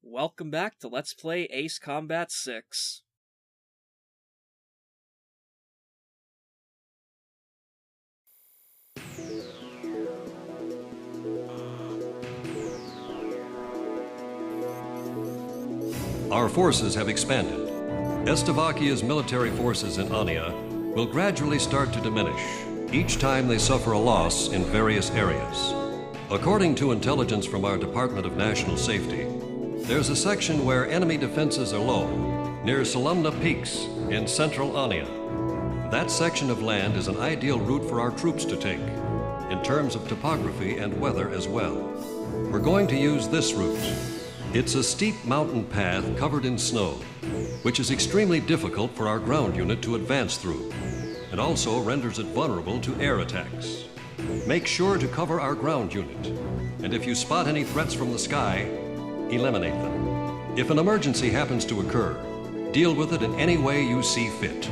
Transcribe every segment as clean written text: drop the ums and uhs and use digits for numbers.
Welcome back to Let's Play Ace Combat 6. Our forces have expanded. Estavakia's military forces in Ania will gradually start to diminish each time they suffer a loss in various areas. According to intelligence from our Department of National Safety, there's a section where enemy defenses are low, near Selumna Peaks in central Ania. That section of land is an ideal route for our troops to take, in terms of topography and weather as well. We're going to use this route. It's a steep mountain path covered in snow, which is extremely difficult for our ground unit to advance through, and also renders it vulnerable to air attacks. Make sure to cover our ground unit, and if you spot any threats from the sky, eliminate them. If an emergency happens to occur, deal with it in any way you see fit.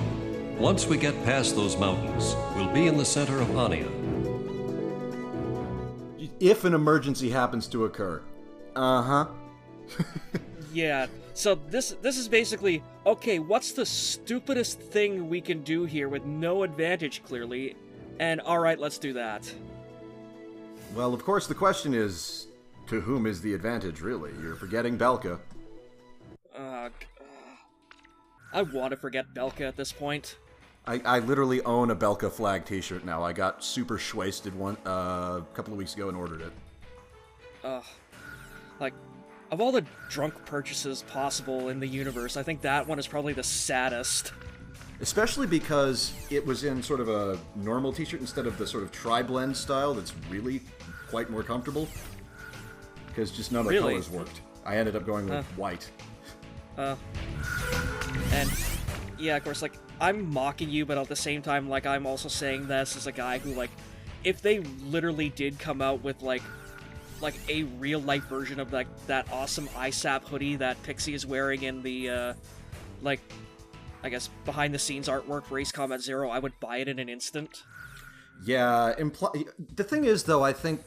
Once we get past those mountains, we'll be in the center of Ania. If an emergency happens to occur. Uh-huh. Yeah, so this is basically, okay, what's the stupidest thing we can do here with no advantage, clearly? And alright, let's do that. Well, of course, the question is, to whom is the advantage, really? You're forgetting Belka. I want to forget Belka at this point. I literally own a Belka flag t-shirt now. I got super shwasted one a couple of weeks ago and ordered it. Like, of all the drunk purchases possible in the universe, I think that one is probably the saddest. Especially because it was in sort of a normal t-shirt instead of the sort of tri-blend style that's really quite more comfortable. Because just none of the colors worked. I ended up going with white. And, yeah, of course, like, I'm mocking you, but at the same time, like, I'm also saying this as a guy who, like, if they literally did come out with, like a real-life version of, like, that awesome ISAP hoodie that Pixie is wearing in the, like, I guess, behind-the-scenes artwork for Ace Combat Zero, I would buy it in an instant. Yeah, the thing is, though, I think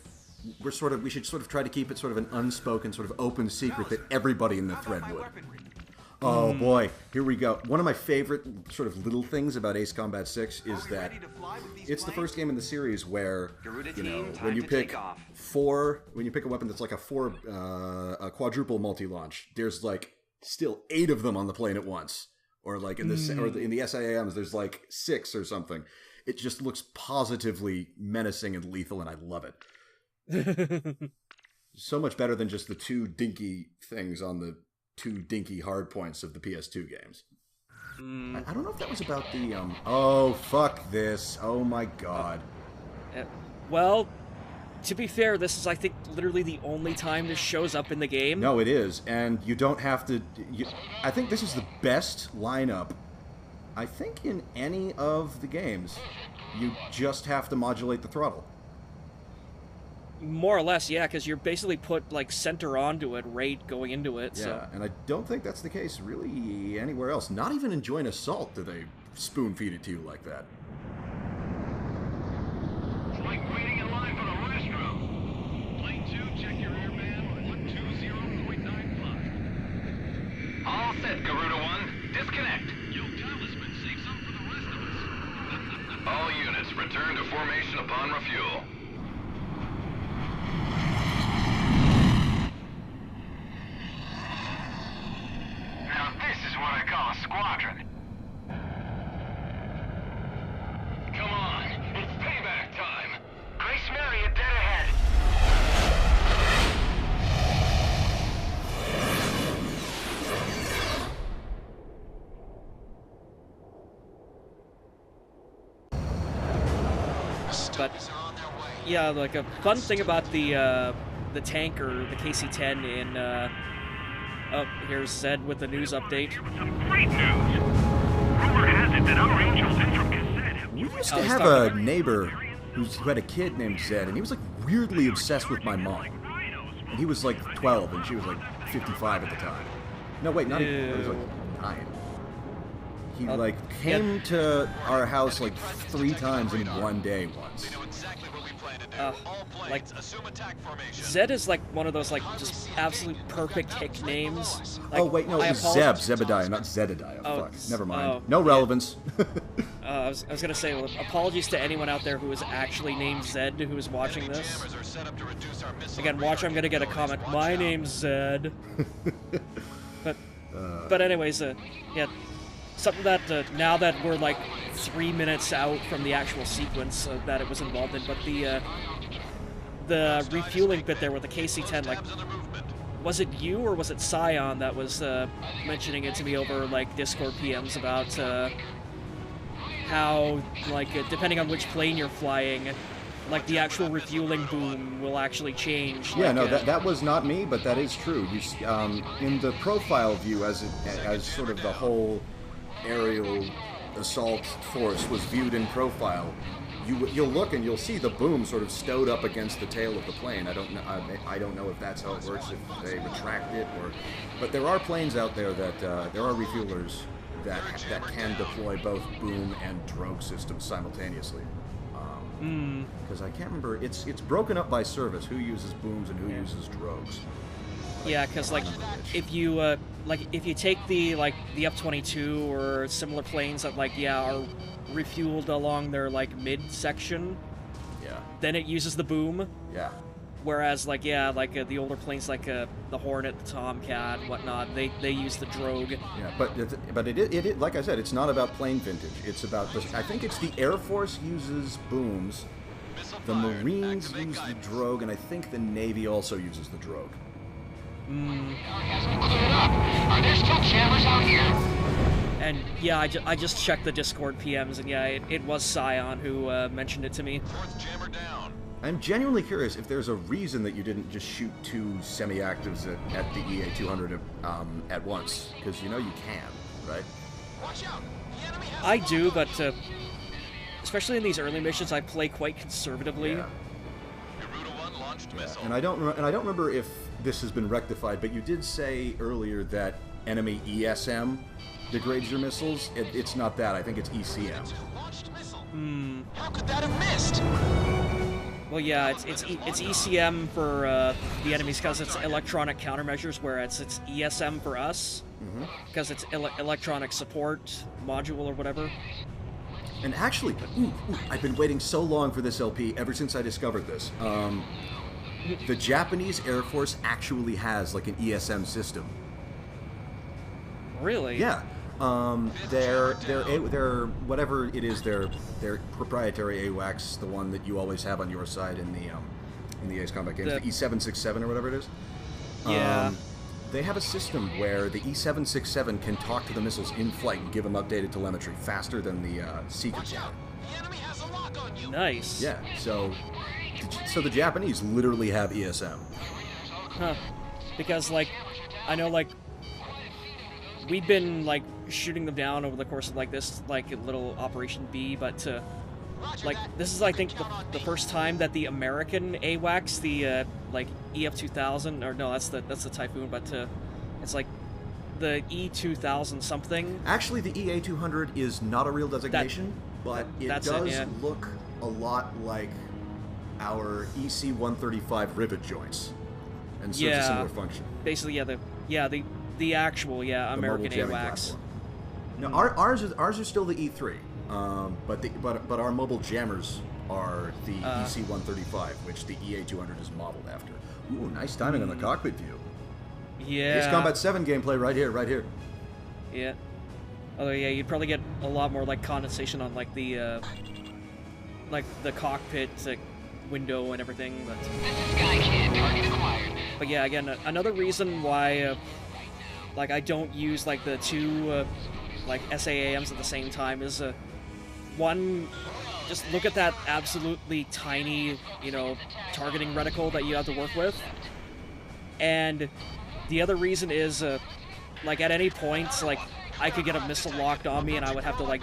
we should sort of try to keep it sort of an unspoken, sort of open secret that everybody in the thread would. Oh boy, here we go. One of my favorite sort of little things about Ace Combat 6 is that it's the first game in the series where, you know, when you pick a weapon that's like a quadruple multi-launch, there's like still 8 of them on the plane at once. Or like in the SIAMs, there's like 6 or something. It just looks positively menacing and lethal, and I love it. So much better than just the 2 dinky things on the 2 dinky hardpoints of the PS2 games. I don't know if that was about the, oh, fuck this. Oh my god. Well, to be fair, this is, I think, literally the only time this shows up in the game. No, it is, and you don't have to... I think this is the best lineup, I think, in any of the games. You just have to modulate the throttle. More or less, yeah, because you're basically put, like, center onto it, right going into it, yeah, so... and I don't think that's the case really anywhere else. Not even in Joint Assault do they spoon-feed it to you like that. It's like waiting in line for the restroom. Plane 2, check your airband, 120.95. All set, Garuda 1. Disconnect. Yo, Talisman, save some for the rest of us. All units, return to formation upon refuel. Now this is what I call a squadron. Come on, it's payback time. Grace Maria dead ahead. But, yeah, like, a fun thing about the tanker, the KC-10 in, oh, here's Zed with the news update. Some great news. Rumor has it that Unreal Chosen from Cassette. We used to have a neighbor who had a kid named Zed, and he was like weirdly obsessed with my mom. And he was like 12, and she was like 55 at the time. No, wait, not even. He was like 9. He like came to our house like 3 times in one day once. like Zed is like one of those like just absolute perfect hick names. Like, Oh wait, no, it was Zebediah, not Zedediah. Oh, Fuck, never mind. oh, No yeah. relevance. I was gonna say, well, apologies to anyone out there who is actually named Zed who is watching this. Again, watch, I'm gonna get a comment. My name's Zed. But anyways, yeah, something that now that we're like 3 minutes out from the actual sequence that it was involved in, but the refueling bit there with the KC-10, like, was it you or was it Scion that was mentioning it to me over like Discord PMs about how like depending on which plane you're flying, like the actual refueling boom will actually change. Yeah, like, no, that was not me, but that is true. In the profile view, as sort of the whole aerial assault force was viewed in profile, you'll look and you'll see the boom sort of stowed up against the tail of the plane. I don't know if that's how it works, if they retract it, but there are planes out there that there are refuelers that can deploy both boom and drogue systems simultaneously. Because I can't remember, it's broken up by service, who uses booms and who uses drogues. Yeah, because like if you take the F-22 or similar planes that are refueled along their like mid section, then it uses the boom. Yeah. Whereas the older planes like the Hornet, the Tomcat, whatnot, they use the drogue. Yeah, but it like I said, it's not about plane vintage. It's about I think it's the Air Force uses booms, the Marines use the drogue, and I think the Navy also uses the drogue. Hasn't cleared up. Are there still jammers out here? And yeah, I just checked the Discord PMs, and yeah, it was Scion who mentioned it to me. Fourth jammer down. I'm genuinely curious if there's a reason that you didn't just shoot 2 semi-actives at the EA-200 at once, because you know you can, right? Watch out. The enemy has I do, but especially in these early missions, I play quite conservatively. Yeah. Garuda 1 launched missile. And I don't remember if this has been rectified, but you did say earlier that enemy ESM degrades your missiles. It's not that. I think it's ECM. launched missile. How could that have missed? Well, yeah, it's ECM for the enemies because it's electronic countermeasures, whereas it's ESM for us because it's electronic support module or whatever. And actually, I've been waiting so long for this LP ever since I discovered this. The Japanese Air Force actually has like an ESM system. Really? Yeah. Their whatever it is, their proprietary AWACS, the one that you always have on your side in the Ace Combat games, the E767 or whatever it is. Yeah. They have a system where the E767 can talk to the missiles in flight and give them updated telemetry faster than the Seeker Watch can. out. The enemy has a lock on you. Nice. Yeah. So the Japanese literally have ESM. Huh. Because I know we've been shooting them down over the course of this little Operation B, but this is I think the first time that the American AWACS, the EF-2000, or no, that's the Typhoon, but it's the E-2000 something. Actually, the EA-200 is not a real designation, but it does look a lot like our EC-135 rivet joints, and serves a similar function. Basically, the actual American AWACS. No, ours are still the E3, but our mobile jammers are the EC-135, which the EA-200 is modeled after. Ooh, nice timing on the cockpit view. Yeah. Ace Combat 7 gameplay right here. Yeah. Although yeah, you'd probably get a lot more condensation on the cockpit window and everything, but. Target acquired. But yeah, again, another reason why I don't use the two SAAMs at the same time is one, just look at that absolutely tiny targeting reticle that you have to work with, and the other reason is at any point I could get a missile locked on me and I would have to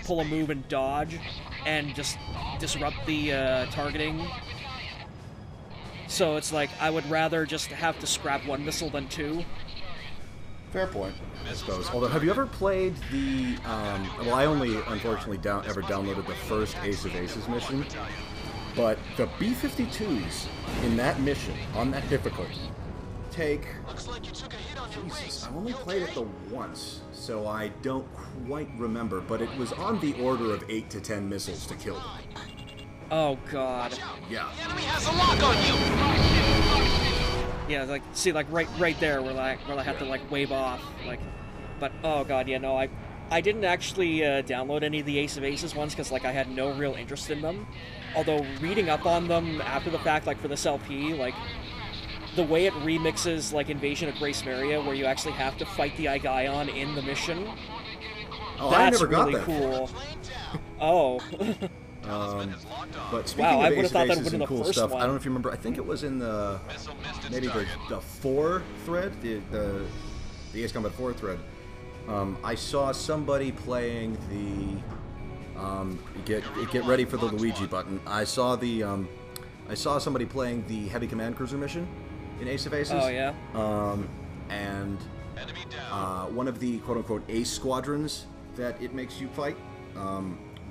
pull a move and dodge and just disrupt the targeting. So it's I would rather just have to scrap one missile than two. Fair point, I suppose. Although, have you ever played the? Well, I only unfortunately ever downloaded the first Ace of Aces mission. But the B-52s in that mission, on that difficulty, take... Looks like you took a hit on your Jesus, wings. I've only You played it okay? the once, so I don't quite remember, but it was on the order of 8 to 10 missiles to kill them. Oh god. Yeah. The enemy has a lock on you. Yeah, like see, like right there, where I have to like wave off, like. But oh god, yeah, no, I didn't actually download any of the Ace of Aces ones because like I had no real interest in them. Although reading up on them after the fact, like for this LP, like the way it remixes like Invasion of Grace Maria, where you actually have to fight the Igaion in the mission. Oh, I That's never got really that. cool. Oh. But speaking Wow, I of would've Ace thought of that Aces would've been and the cool first stuff, one. I don't know if you remember, I think it was in the, maybe the 4 thread, the Ace Combat 4 thread. I saw somebody playing the, get ready for the Luigi button. I saw somebody playing the Heavy Command Cruiser mission in Ace of Aces. Oh yeah. And one of the quote-unquote Ace squadrons that it makes you fight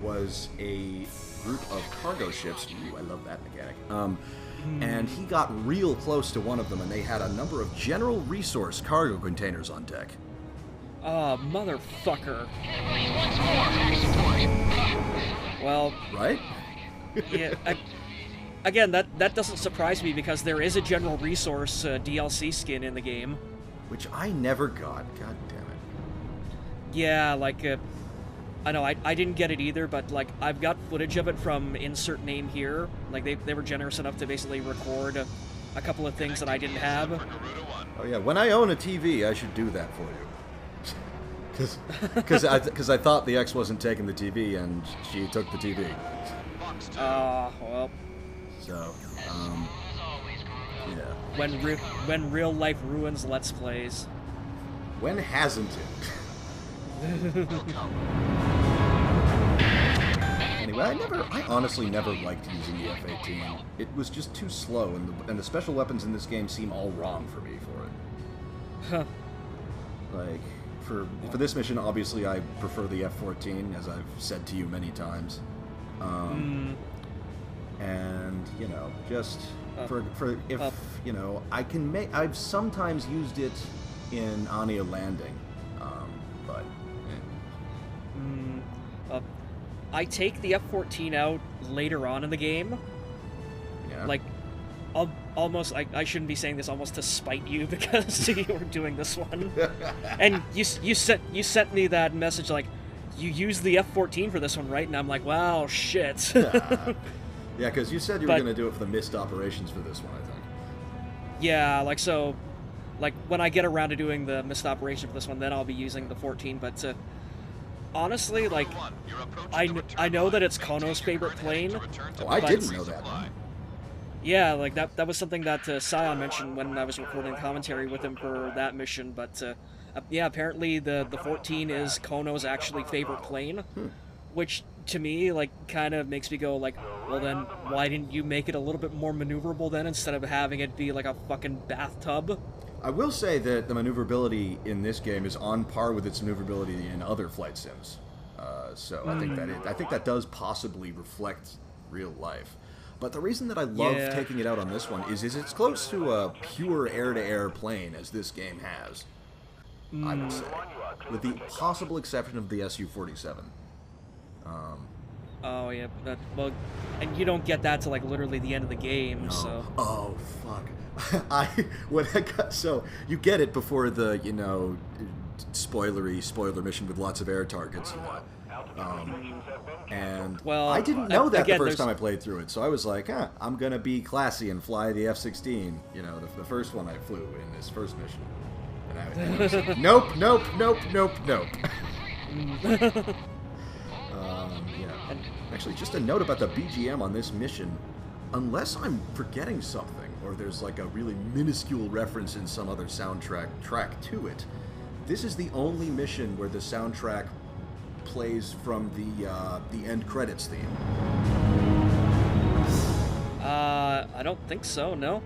was a group of cargo ships. Ooh, I love that mechanic. And he got real close to one of them, and they had a number of general resource cargo containers on deck. Motherfucker. Once more, back support. Well, Right? yeah. Again, that doesn't surprise me because there is a general resource DLC skin in the game. Which I never got. God damn it. Yeah, like, I know, I didn't get it either, but, like, I've got footage of it from Insert Name Here. Like, they were generous enough to basically record a couple of things that I didn't have. Oh yeah, when I own a TV, I should do that for you. Because I thought the ex wasn't taking the TV, and she took the TV. Well, So, yeah. when real life ruins Let's Plays. When hasn't it? Anyway, I honestly never liked using the F-18. It was just too slow, and the special weapons in this game seem all wrong for me for it. Huh. Like, for this mission, obviously I prefer the F-14, as I've said to you many times. And, you know, just you know, I've sometimes used it in Anya Landing, but... I take the F-14 out later on in the game. Yeah. Like, almost, I shouldn't be saying this almost to spite you because you were doing this one. And you sent me that message like, you used the F-14 for this one, right? And I'm like, wow, shit. Yeah, because you said you were But- going to do it for the missed operations for this one, I think. Yeah, like, so, like, when I get around to doing the missed operation for this one, then I'll be using the 14, but, honestly, like, I know that it's Kono's favorite plane. Oh, I but- didn't know that. Yeah, like, that was something that Sion mentioned when I was recording commentary with him for that mission, but, yeah, apparently the 14 is Kono's actually favorite plane, which, to me, like, kind of makes me go, like, well then, why didn't you make it a little bit more maneuverable then, instead of having it be like a fucking bathtub? I will say that the maneuverability in this game is on par with its maneuverability in other flight sims. So I think that does possibly reflect real life. But the reason that I love Yeah. taking it out on this one is it's close to a pure air-to-air plane as this game has, I would say. With the possible exception of the Su-47. Oh yeah, well, and you don't get that till like literally the end of the game, so. Oh, fuck. So, you get it before the, you know, spoiler mission with lots of air targets, you know. And Well, I didn't know that again, the first there's- time I played through it, so I was like, I'm gonna be classy and fly the F-16, you know, the first one I flew in this first mission. And I was like, nope. Yeah. Actually, just a note about the BGM on this mission. Unless I'm forgetting something, or there's like a really minuscule reference in some other soundtrack track to it, this is the only mission where the soundtrack plays from the end credits theme. I don't think so, no.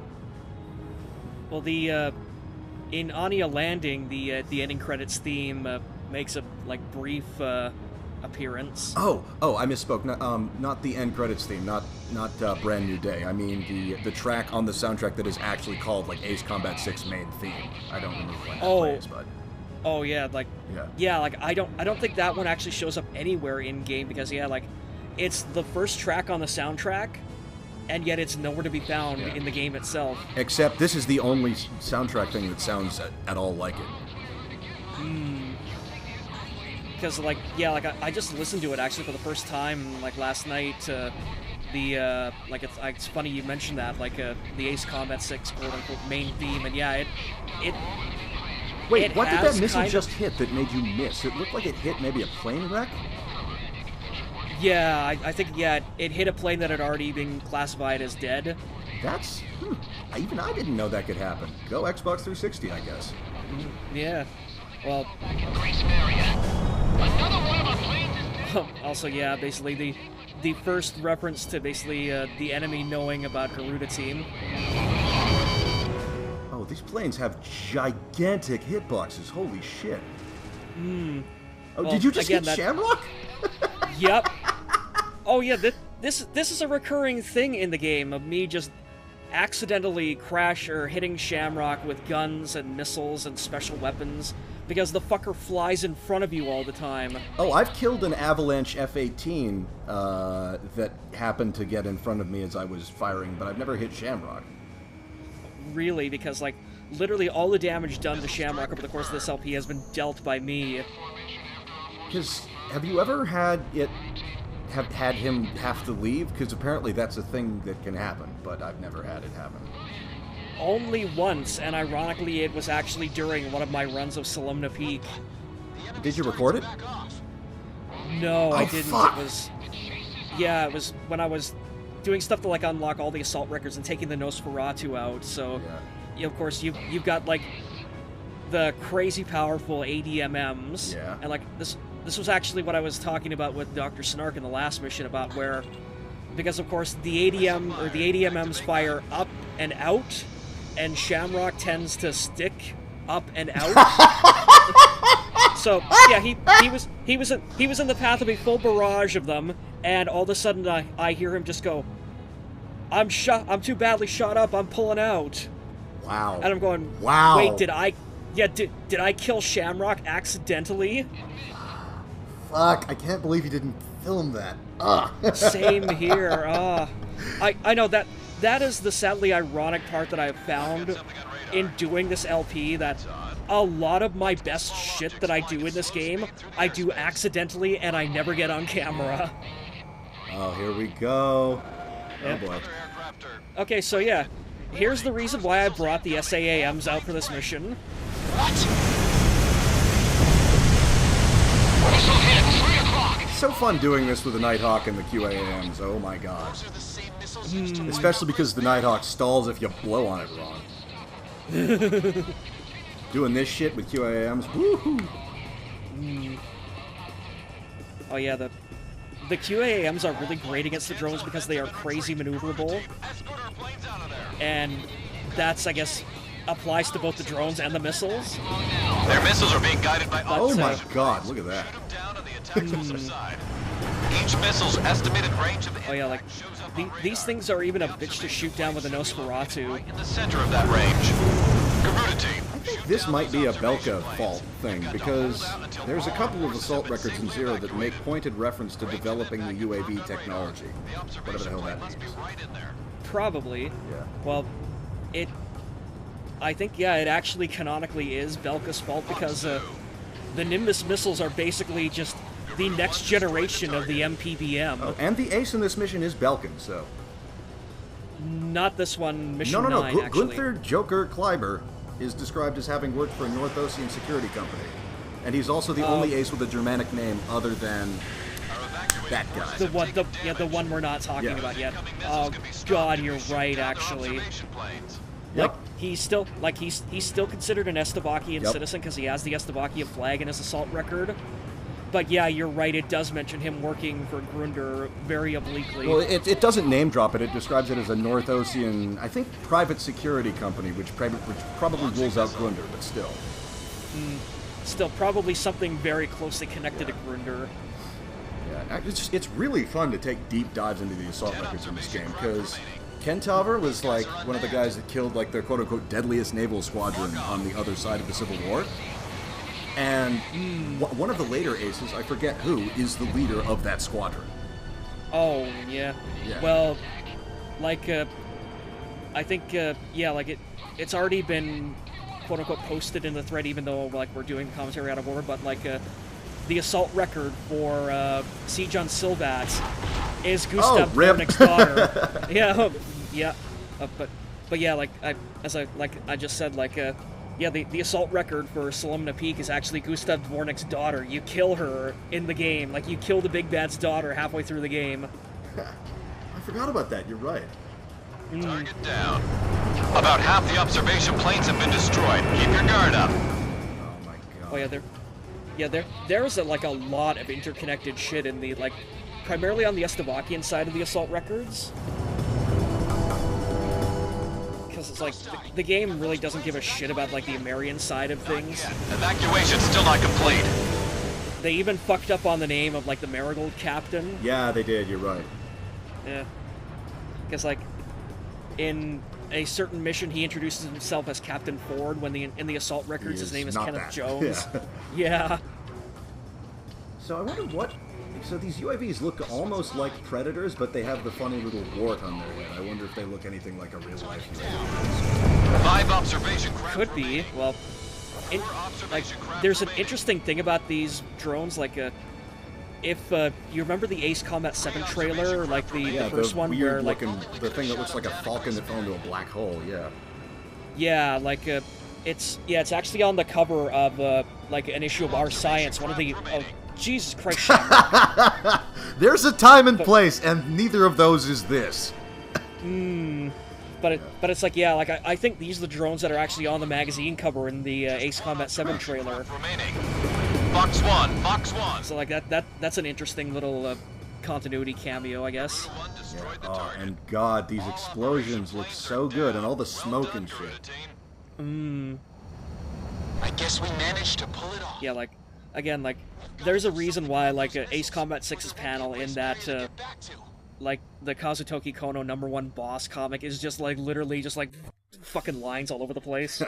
Well, in Anya Landing, the ending credits theme makes a like brief appearance. Oh, I misspoke. Not the end credits theme. Not Brand New Day. I mean the track on the soundtrack that is actually called like Ace Combat 6 main theme. I don't remember when that plays, but. Oh yeah, like like I don't think that one actually shows up anywhere in game because like it's the first track on the soundtrack, and yet it's nowhere to be found in the game itself. Except this is the only soundtrack thing that sounds at all like it. Because I just listened to it actually for the first time like last night. It's funny you mentioned that the Ace Combat 6 quote unquote main theme, and it. Wait, what did that missile just hit that made you miss? It looked like it hit maybe a plane wreck? Yeah, I think, it hit a plane that had already been classified as dead. That's... even I didn't know that could happen. Go Xbox 360, I guess. Yeah. Well... Grace Emmeria. Another one of our planes is dead. Also, basically the first reference to basically the enemy knowing about Garuda Team. Oh, these planes have gigantic hitboxes. Holy shit. Oh, well, did you just hit Shamrock? Yep. Oh yeah, this is a recurring thing in the game of me just accidentally hitting Shamrock with guns and missiles and special weapons because the fucker flies in front of you all the time. Oh, I've killed an Avalanche F-18 that happened to get in front of me as I was firing, but I've never hit Shamrock. Really, because literally all the damage done to Shamrock over the course of this LP has been dealt by me. Because have you ever had him have to leave? Because apparently that's a thing that can happen, but I've never had it happen. Only once, and ironically it was actually during one of my runs of Selumna Peak. Did you record it? No, I didn't. Fuck. It was when I was doing stuff to unlock all the assault records and taking the Nosferatu out, so of course you've got the crazy powerful ADMMs, and this was actually what I was talking about with Dr. Snark in the last mission about because of course the ADMMs fire up and out, and Shamrock tends to stick up and out. So he was in the path of a full barrage of them, and all of a sudden I hear him just go, I'm too badly shot up, I'm pulling out. Wow. And I'm going, wow. Wait, did I kill Shamrock accidentally? Fuck, I can't believe you didn't film that. Ugh. Same here. I know that is the sadly ironic part that I've found in doing this LP, that a lot of my best shit that I do in this game, I do accidentally and I never get on camera. Oh, here we go. Yeah. Oh boy. Okay, so here's the reason why I brought the SAAMs out for this mission. What? Missile hit, 3 o'clock. It's so fun doing this with the Nighthawk and the QAMs. Oh my god. Those are the same missiles used to Especially because the Nighthawk stalls if you blow on it wrong. Doing this shit with QAMs. Woohoo! Oh yeah, the QAMs are really great against the drones because they are crazy maneuverable. And that's, I guess, applies to both the drones and the missiles. Their missiles are being guided by Oh my god, look at that. Each missile's estimated range of Oh yeah, these things are even a bitch to shoot down with a Nosferatu. in the center of that range. Garuda Team. I think this might be a Belka fault thing, because there's a couple of assault records in Zero that make pointed reference to developing the UAV technology. Whatever the hell that means. Probably. Yeah. Well, I think, it actually canonically is Belka's fault because the Nimbus missiles are basically just the next generation of the MPBM. Oh, and the ace in this mission is Belkin, so... Not this one, Mission No. 9, actually. Gunther Joker Kleiber is described as having worked for a North Ocean security company. And he's also the only ace with a Germanic name other than that guy. The one we're not talking about yet. Oh god, you're right, actually. Yep. He's still considered an Estevakian Yep. citizen because he has the Estevakia flag in his assault record. But yeah, you're right, it does mention him working for Grunder very obliquely. Well, it doesn't name drop it. It describes it as a North Ocean, I think, private security company, which probably rules out Grunder, but still. Still, probably something very closely connected to Grunder. It's really fun to take deep dives into the assault records in this game, because Kentaver was like one of the guys that killed like the quote-unquote deadliest naval squadron on the other side of the Civil War. And one of the later aces, I forget who, is the leader of that squadron. Oh, yeah. Well, like, I think, yeah, like, it's already been, quote-unquote, posted in the thread, even though, like, we're doing commentary out of order, but, like, the assault record for, Siege on Silvat is Gustav Dvornik's daughter. Yeah, but yeah, like, I just said, like, yeah, the assault record for Selumna Peak is actually Gustav Dvornik's daughter. You kill her in the game. Like, you kill the big bad's daughter halfway through the game. I forgot about that, you're right. Target down. About half the observation planes have been destroyed. Keep your guard up. Oh my god. Oh yeah, there's like a lot of interconnected shit in the, like, primarily on the Estevakian side of the assault records. Because it's like, the game really doesn't give a shit about, like, the Emmerian side of things. Evacuation's still not complete. They even fucked up on the name of, like, the Marigold Captain. Yeah, they did, you're right. Yeah. Because, like, in a certain mission, he introduces himself as Captain Ford, when in the assault records his name is Kenneth Jones. Yeah. So I wonder what... So these UAVs look almost like Predators, but they have the funny little wart on their head. I wonder if they look anything like a real-life UAV. 5 observation craft Could be. Well, like, there's an interesting thing about these drones, like, if you remember the Ace Combat 7 trailer, like the first one where, like, the thing that looks like a falcon that fell into a black hole, yeah. Yeah, like, it's actually on the cover of, like, an issue of Our Science, one of the, oh, Jesus Christ, Shamrock. There's a time and place, and neither of those is this. But it's like, yeah, like, I think these are the drones that are actually on the magazine cover in the Ace Combat 7 trailer. remaining. Fox 1, Fox 1. So, like, that's an interesting little continuity cameo, I guess. Yeah. Oh, and God, these explosions look so good, and all the smoke and shit. I guess we managed to pull it off. Yeah, like, again, like, there's a reason why, like, Ace Combat 6's panel in that, like, the Kazutoki Kono #1 boss comic is just, like, literally just, like, fucking lines all over the place.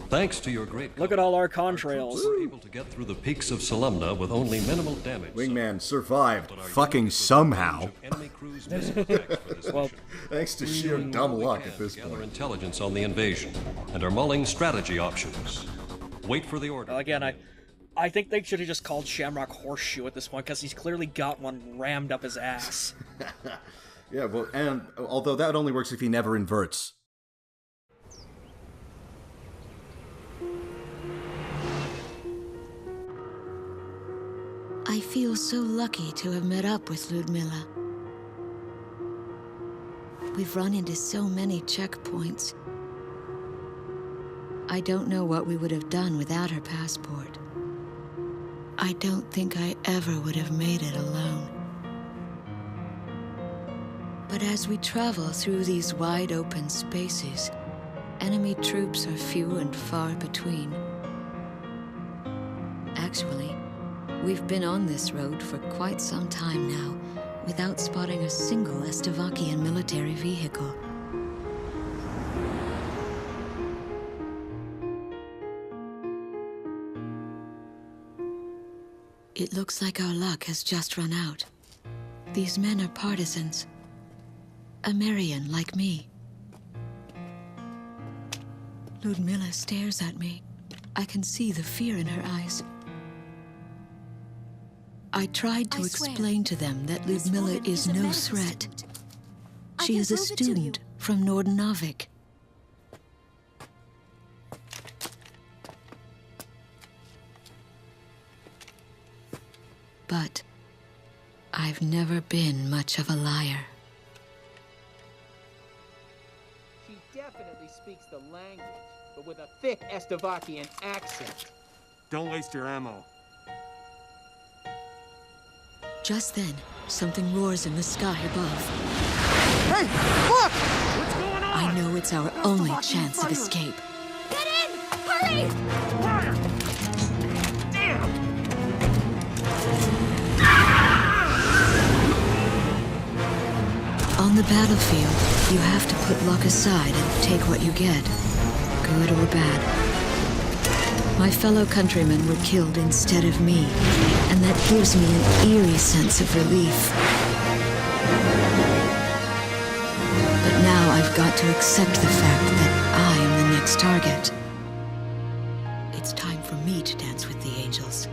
Thanks to your great... Look at all our contrails. We were able to get through the peaks of Selumna with only minimal damage. Wingman survived, fucking somehow. Enemy crews missile attacks for this Well, mission. Thanks to sheer dumb luck at this Gather point. intelligence on the invasion and are mulling strategy options. Wait for the order. again, I think they should have just called Shamrock Horseshoe at this point, because he's clearly got one rammed up his ass. Yeah, well, and although that only works if he never inverts. I feel so lucky to have met up with Ludmilla. We've run into so many checkpoints. I don't know what we would have done without her passport. I don't think I ever would have made it alone. But as we travel through these wide open spaces, enemy troops are few and far between. Actually, we've been on this road for quite some time now, without spotting a single Estevakian military vehicle. It looks like our luck has just run out. These men are partisans. Emmerian like me. Ludmilla stares at me. I can see the fear in her eyes. I tried to explain to them that Ludmilla is no threat. She is a student from Nordenavik. But I've never been much of a liar. She definitely speaks the language, but with a thick Estevakian accent. Don't waste your ammo. Just then, something roars in the sky above. Hey, look! What's going on? I know it's our only chance of escape. Get in! Hurry! Fire! Damn! the battlefield, you have to put luck aside and take what you get, good or bad. My fellow countrymen were killed instead of me, and that gives me an eerie sense of relief. But now I've got to accept the fact that I am the next target. It's time for me to dance with the angels.